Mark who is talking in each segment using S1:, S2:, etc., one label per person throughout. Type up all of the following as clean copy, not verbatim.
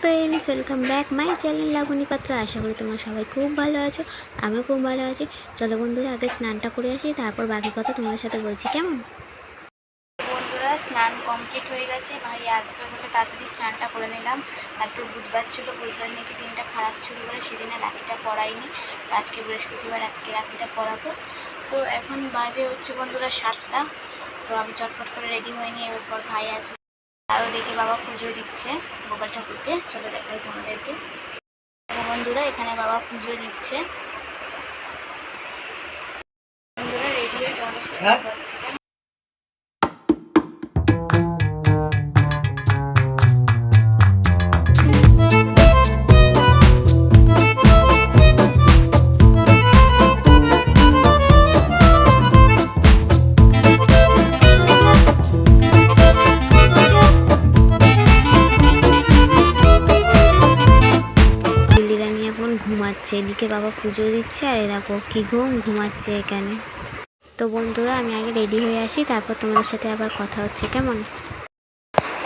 S1: Friends, welcome back my channel Labani Patra. আশা করি তোমরা সবাই খুব ভালো আছো, আমিও খুব ভালো আছি। চলো বন্ধুরা, আগে স্নানটা করে আসি, তারপর বাকি কথা তোমাদের সাথে বলছি, কেমন? বন্ধুরা, স্নান কমপ্লিট হয়ে গেছে। ভাই আসবে বলে তাড়াতাড়ি স্নানটা করে নিলাম। কালকে বুধবার ছিল, বুধবার নাকি দিনটা খারাপ ছিল বলে সেদিনে রাখিটা পরাইনি। আজকে বৃহস্পতিবার, আজকে রাখিটা পরাবো। তো এখন বাজে হচ্ছে বন্ধুরা 7টা। তো আমি চটপট করে রেডি হয়নি, এরপর ভাই আসবে। আরও দেখে বাবা পুজো দিচ্ছে গোপাল ঠাকুরকে, চলো দেখাই তোমাদেরকে। বন্ধুরা, এখানে বাবা পুজো দিচ্ছে। বন্ধুরা রেডি হয়ে তোমাদের সাথে কথা হচ্ছে। ঘুমাচ্ছে, এদিকে বাবা পুজো দিচ্ছে, আর দেখো কি ঘুমাচ্ছে এখানে। তো বন্ধুরা, আমি আগে রেডি হয়ে আসি, তারপর তোমাদের সাথে আবার কথা হচ্ছে, কেমন?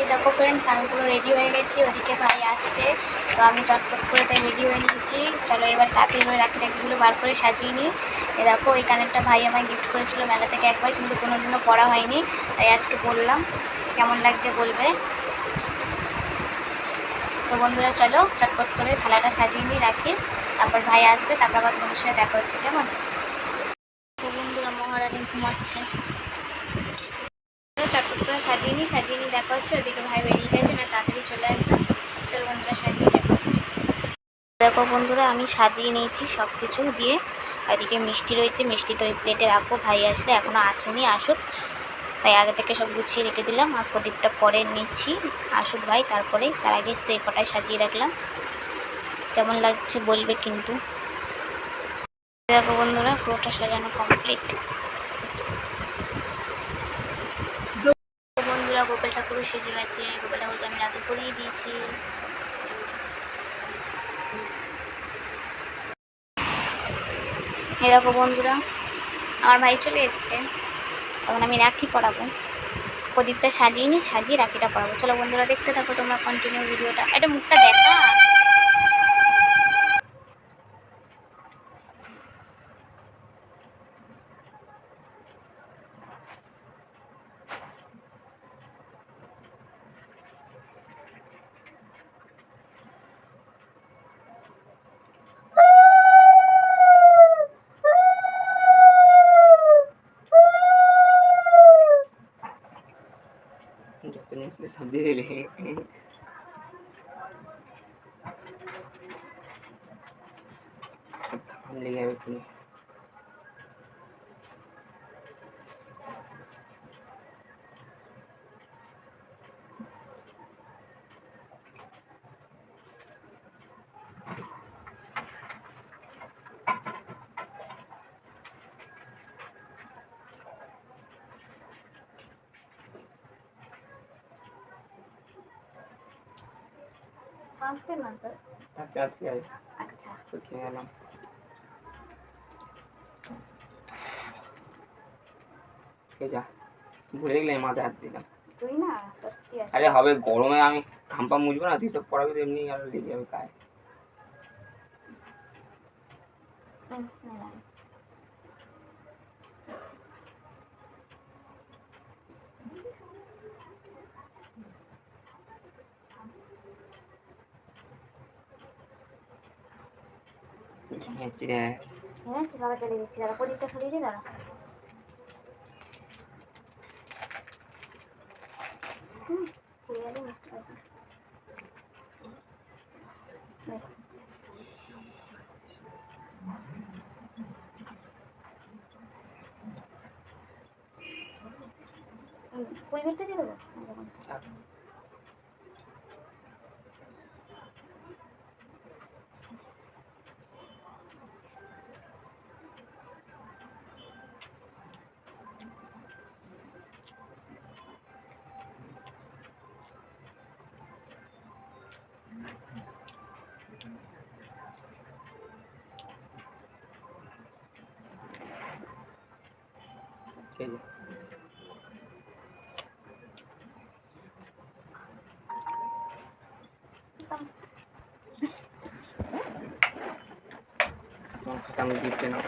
S1: এই দেখো ফ্রেন্ডস, আমি পুরো রেডি হয়ে গেছি, ওদিকে ভাই আসছে। তো আমি চটপট করে তাই রেডি হয়ে নিয়েছি। চলো এবার তাড়াতাড়ি করে রাখিগুলো বার করে সাজিয়ে নিই। এ দেখো, এই কানেরটা ভাই আমায় গিফট করেছিল মেলা থেকে একবার, কিন্তু কোনোদিনও পরা হয়নি, তাই আজকে বললাম। কেমন লাগছে বলবে। তো বন্ধুরা চলো চটপট করে থালাটা সাজিয়ে নিই, রাখি, তারপর ভাই আসবে, তারপর আবার তোমাদের সাথে দেখা হচ্ছে, কেমন? তো বন্ধুরা, মহারানী ঘুমাচ্ছে। চটপট করে সাজিয়ে নিই, দেখা হচ্ছে। ওদিকে ভাই বেরিয়ে গেছে, না তাড়াতাড়ি চলে আসবে। চলো বন্ধুরা, সাজিয়ে দেখা হচ্ছে। দেখো বন্ধুরা, আমি সাজিয়ে নিয়েছি সব কিছু দিয়ে। এদিকে মিষ্টি রয়েছে, মিষ্টিটা ওই প্লেটে রাখবো, ভাই আসলে, এখনও আসেনি, আসুক, তাই আগে থেকে সব গুছিয়ে রেখে দিলাম। আর প্রদীপটা পরে নিচ্ছি, আসুক ভাই তারপরে, তার আগে শুধু এই কটায় সাজিয়ে রাখলাম। কেমন লাগছে বলবে কিন্তু। দেখো বন্ধুরা, পুরোটা সাজানো কমপ্লিট। বন্ধুরা, গোপাল ঠাকুরও সেজে গেছে, গোপাল ঠাকুরকে আমি রাতে পরিয়ে দিয়েছি। এই দেখো বন্ধুরা, আমার ভাই চলে এসছে, তখন আমি রাখি পরাবো। প্রদীপটা সাজিয়ে নিই, সাজিয়ে রাখিটা পরাবো। চলো বন্ধুরা, দেখতে থাকো তোমরা কন্টিনিউ ভিডিওটা। এটা মুখটা দেখা।
S2: ভুলে গেলে মাথায় হাত দিলাম। তুই না সত্যি আছে। আরে হবে, গরমে আমি ঘাম্পা মুছবো না, তুই সব পড়াবি, এমনি আর লেগে যাবে গায়ে।
S1: চলে দিচ্ছি, দাঁড়া, প্রদীপটা সরিয়ে দিই, দাঁড়া। পরিবেশটা দিয়ে দেবো।
S2: আমি গিফটে নাও।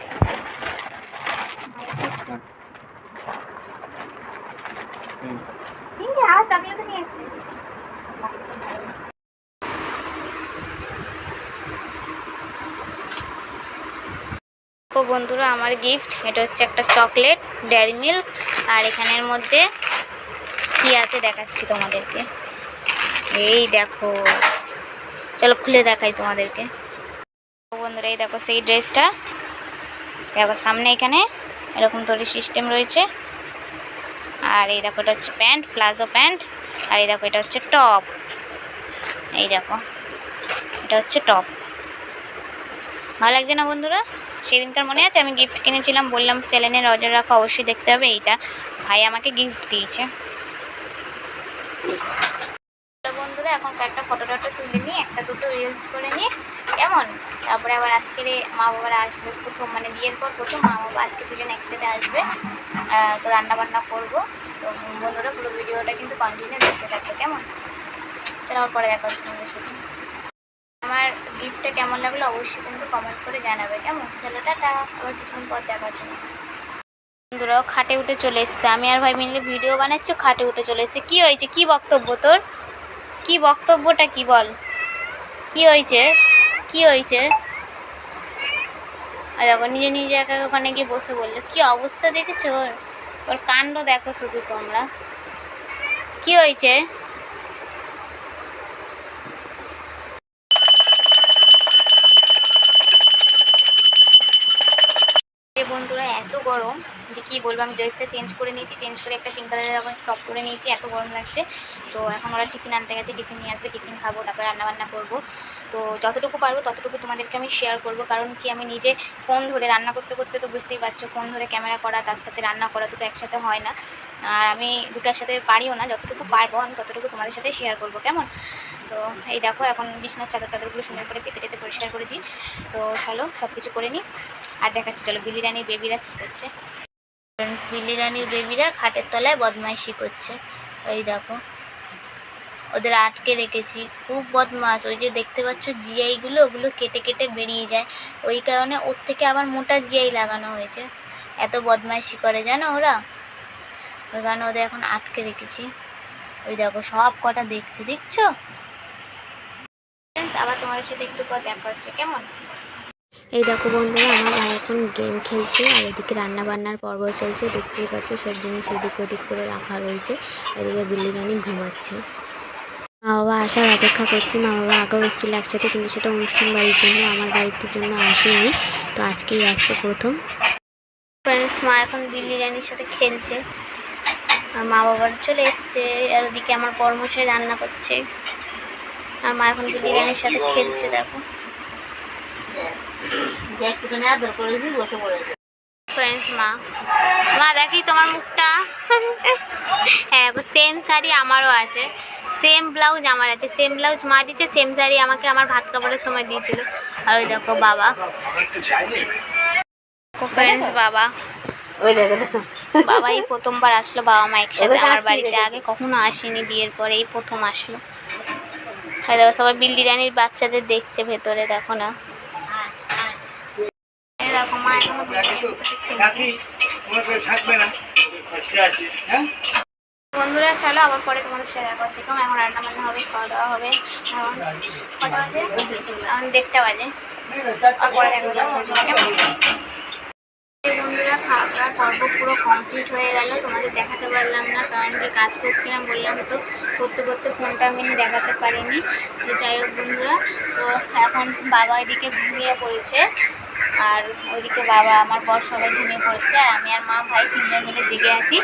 S1: তো বন্ধুরা আমার গিফট এটা হচ্ছে একটা চকলেট ডেয়ারি মিল্ক, আর এখানের মধ্যে কি আছে দেখাচ্ছি তোমাদেরকে। এই দেখো, চলো খুলে দেখাই তোমাদেরকে। তো বন্ধুরা এই দেখো সেই ড্রেসটা, দেখো সামনে এখানে এরকম তৈরি সিস্টেম রয়েছে, আর এই দেখো এটা হচ্ছে প্যান্ট, প্লাজো প্যান্ট, আর এই দেখো এটা হচ্ছে টপ। এই দেখো এটা হচ্ছে টপ। ভালো লাগছে না বন্ধুরা? সেদিনকার মনে আছে আমি গিফট কিনেছিলাম, বললাম চ্যানেলে নজর রাখা, অবশ্যই দেখতে হবে। এইটা ভাই আমাকে গিফট দিয়েছে। বন্ধুরা এখন কয়েকটা ফটো টটো তুলে নিই, একটা দুটো রিলস করে নিই কেমন। তারপরে আবার আজকের মা বাবারা আসবে প্রথম, মানে বিয়ের পর প্রথম মা বাবা আজকে দুজন একসাথে আসবে। তো রান্না বান্না করবো। তো বন্ধুরা পুরো ভিডিওটা কিন্তু কন্টিনিউ দেখতে থাকবে কেমন। চলো আবার পরে দেখা হচ্ছে আমাদের সাথে। আমার গিফটটা কেমন লাগলো অবশ্যই কিন্তু কমেন্ট করে জানাবে কেমন। চলো টাটা, আবার কিছুক্ষণ পর দেখা হচ্ছে। বন্ধুরাও খাটে উঠে চলে এসছে, আমি আর ভাই মিলে ভিডিও বানাচ্ছি, খাটে উঠে চলে এসছে। কি হয়েছে, কি বক্তব্য তোর, কি বক্তব্যটা কি বল, কি হয়েছে, কি হয়েছে? আর দেখো নিজে নিজে একা ওখানে গিয়ে বসে বললো, কি অবস্থা দেখেছো ওর, ওর কাণ্ড দেখো শুধু তোমরা। কি হয়েছে? বন্ধুরা এত গরম যে কি বলবো, আমি ড্রেসটা চেঞ্জ করে নিয়েছি, চেঞ্জ করে একটা পিঙ্ক কালারের আবার টপ করে নিয়েছি, এত গরম লাগছে। তো এখন ওরা টিফিন আনতে গেছে, টিফিন নিয়ে আসবে, টিফিন খাবো, তারপরে রান্নাবান্না করবো। তো যতটুকু পারবো ততটুকু তোমাদেরকে আমি শেয়ার করবো, কারণ কি আমি নিজে ফোন ধরে রান্না করতে করতে তো বুঝতেই পারছো, ফোন ধরে ক্যামেরা করা তার সাথে রান্না করা দুটো একসাথে হয় না, আর আমি দুটো একসাথে পারিও না। যতটুকু পারবো আমি ততটুকু তোমাদের সাথে শেয়ার করবো কেমন। তো এই দেখো এখন বিছনার চাদর টাদরগুলো সুন্দর করে পেতে টেতে পরিষ্কার করে দিই। তো চলো সব কিছু করে নিই আর দেখাচ্ছি। চলো বিলি রানীর বেবিরা কী করছে। ফ্রেন্ডস বিলি রানীর বেবিরা খাটের তলায় বদমাইশি করছে। এই দেখো ওদের আটকে রেখেছি, খুব বদমাশ। ওই যে দেখতে পাচ্ছ জিআইগুলো, ওগুলো কেটে কেটে বেরিয়ে যায়, ওই কারণে ওর থেকে আবার মোটা জিআই লাগানো হয়েছে। এত বদমাইশি করে জানো ওরা, ওই কারণে ওদের এখন আটকে রেখেছি। ওই দেখো সব কটা দেখছে, দেখছো ফ্রেন্ডস। আবার তোমাদের সাথে একটু পর দেখা হচ্ছে কেমন। এই দেখো বন্ধুরা আমার ভাই এখন গেম খেলছে, আর এদিকে রান্না বান্নার পর্ব চলছে, দেখতেই পাচ্ছ সব জিনিস এদিক ওদিক করে রাখা রয়েছে। এদিকে বিল্লি রানী ঘুমাচ্ছে। মা বাবা আসার অপেক্ষা করছি, মা বাবা আগেও এসেছিলো একসাথে, কিন্তু সেটা অনুষ্ঠান বাড়ির জন্য, আমার বাড়িতে জন্য আসেনি, তো আজকেই আসছে প্রথম। ফ্রেন্ডস মা এখন বিল্লি রানীর সাথে খেলছে, আর মা বাবার চলে এসছে, আর ওদিকে আমার কর্মশাই রান্না করছে, আর মা এখন বিল্লি রানীর সাথে খেলছে। দেখো ফ্রেন্ডস মা মা দেখি তোমার মুখটা। হ্যাঁ সেম শাড়ি আমারও আছে, সেম ব্লাউজ আমার আছে, সেম ব্লাউজ মা দিচ্ছে, সেম শাড়ি আমাকে আমার ভাত কাপড়ের সময় দিয়েছিল। আর ওই দেখো বাবা, ফ্রেন্ডস বাবা, ওই দেখো বাবা এই প্রথমবার আসলো বাবা মা একসাথে আমার বাড়িতে, আগে কখনো আসেনি, বিয়ের পরে এই প্রথম আসলো। দেখো সবাই বিল্লি রানীর বাচ্চাদের দেখছে ভেতরে, দেখো না। দেখো মা এখনো বন্ধুরা চলো আবার পরে তোমাদের সাথে দেখা হচ্ছে কেমন। এখন রান্না বান্না হবে, খাওয়া দাওয়া হবে, এখন কটা বাজে, এখন 1:30 বাজে, আর পরে দেখা হচ্ছে কেমন। বন্ধুরা খাওয়া দাওয়ার পর্ব পুরো কমপ্লিট হয়ে গেল, তোমাদের দেখাতে পারলাম না, কারণ কি কাজ করছিলাম বললাম তো, করতে করতে ফোনটা আমি দেখাতে পারিনি। তো যাই হোক বন্ধুরা, তো এখন বাবা এদিকে ঘুমিয়ে পড়েছে, আর ওইদিকে বাবা আমার বর সবাই ঘুমিয়ে পড়েছে, আর আমি আর মা ভাই তিনজন মিলে জেগে আছি।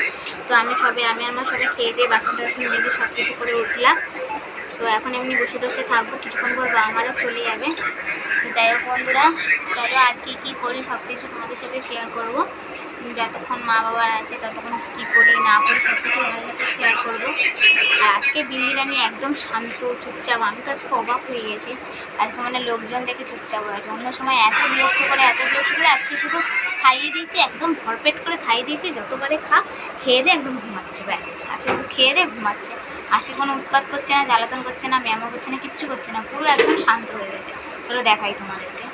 S1: তো আমি আর মা সবাই খেয়ে দিয়ে বাসন টাসন মেজে সব কিছু করে উঠলাম। তো এখন এমনি বসে বসে থাকবো, কিছুক্ষণ পর বাবা মারা চলে যাবে। তো যাই হোক বন্ধুরা চলো আর কী করি সব কিছু তোমাদের সাথে শেয়ার করবো, যতক্ষণ মা বাবার আছে ততক্ষণ কী করি না করি সব কিছু তোমাদের সাথে শেয়ার করবো। আর আজকে বিল্লি রানী একদম শান্ত চুপচাপ, আমি তো আজকে অবাক হয়ে গেছি, আজকে মানে লোকজন দেখে চুপচাপ হয়েছে। অন্য সময় এত বিরক্ত করে, আজকে শুধু খাইয়ে দিয়েছি, একদম ভরপেট করে খাইয়ে দিয়েছি, যতবারে খেয়ে দিয়ে একদম ঘুমাচ্ছে, ব্যাস আজকে খেয়ে দিয়ে ঘুমাচ্ছে। আজকে কোনো উৎপাত করছে না, জ্বালাতন করছে না, ব্যায়ামও করছে না, কিচ্ছু করছে না, পুরো একদম শান্ত হয়ে গেছে। চলো দেখাই তোমাদেরকে।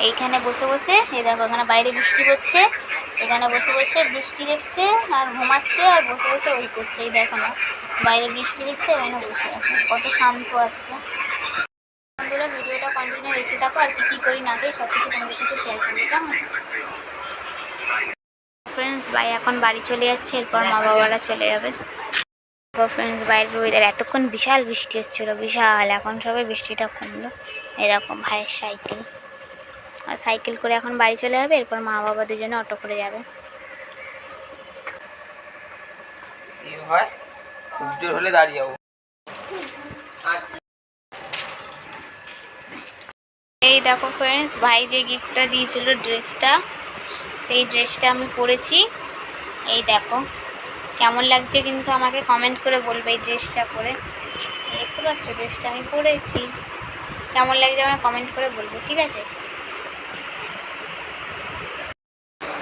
S1: এইখানে বসে বসে এই দেখো এখানে বাইরে বৃষ্টি পড়ছে, এখানে বসে বসে বৃষ্টি দেখছে আর ঘুমাচ্ছে আর বসে বসে ওই করছে। এই দেখো না বাইরে বৃষ্টি দেখছে, এখানে বসে আছে, কত শান্ত আজকে। বন্ধুরা ভিডিওটা কন্টিনিউ দেখতে থাকো আর কি করি না করি সব কিছু তোমাদের সাথে শেয়ার করবো, কেমন? ফ্রেন্ডস ভাই এখন বাড়ি চলে যাচ্ছে, এরপর মা বাবারা চলে যাবে। ফ্রেন্ডস বাইরের ওয়েদার এতক্ষণ বিশাল বৃষ্টি হচ্ছিল, বিশাল, এখন সবাই বৃষ্টিটা কমলো। এরকম ভাইয়ের সাইকেল, আর সাইকেল করে এখন বাড়ি চলে যাবে, এরপর মা বাবা দুজনে অটো করে যাবে।
S2: খুব জোর হলে দাঁড়িয়ে যাবো।
S1: এই দেখো ফ্রেন্ডস ভাই যে গিফটটা দিয়েছিল ড্রেসটা, সেই ড্রেসটা আমি পরেছি। এই দেখো কেমন লাগছে কিন্তু আমাকে কমেন্ট করে বলবে। এই ড্রেসটা পরে দেখতে পাচ্ছ, ড্রেসটা আমি পরেছি, কেমন লাগছে আমাকে কমেন্ট করে বলবে, ঠিক আছে?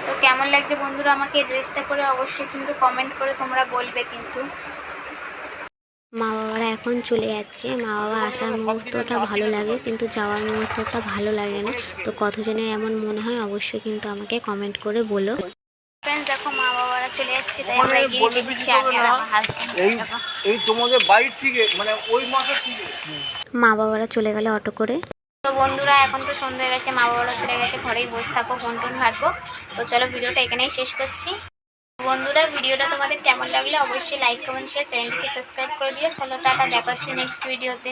S1: তো কেমন লাগছে বন্ধুরা আমাকে এই ড্রেসটা পরে অবশ্যই কিন্তু কমেন্ট করে তোমরা বলবে কিন্তু। মা বাবারা এখন চলে যাচ্ছে, মা বাবা আসার মুহূর্তটা ভালো লাগে কিন্তু যাওয়ার মুহূর্তটা ভালো লাগে না। তো কতজনের এমন মনে হয় অবশ্যই কিন্তু আমাকে কমেন্ট করে বলো। ফ্রেন্ডস দেখো মা বাবারা চলে যাচ্ছে, তাই আমরা এগিয়ে দিচ্ছি আগে আর আমার হাসবেন্ড।
S3: এই তোমাদের বাড়ির থেকে মানে ওই মাসের থেকে
S1: মা বাবারা চলে গেলে অটো করে। তো বন্ধুরা এখন তো সন্ধ্যা হয়ে গেছে, মা বাবারা চলে গেছে, ঘরেই বসে থাকো, ফোন টোন ঘাটবো। তো চলো ভিডিওটা এখানেই শেষ করছি। বন্ধুরা ভিডিওটা তোমাদের কেমন লাগলে অবশ্যই লাইক কমেন্ট শেয়ার, চ্যানেলটিকে সাবস্ক্রাইব করে দিও। চলো টাটা, দেখা হচ্ছে নেক্সট ভিডিওতে।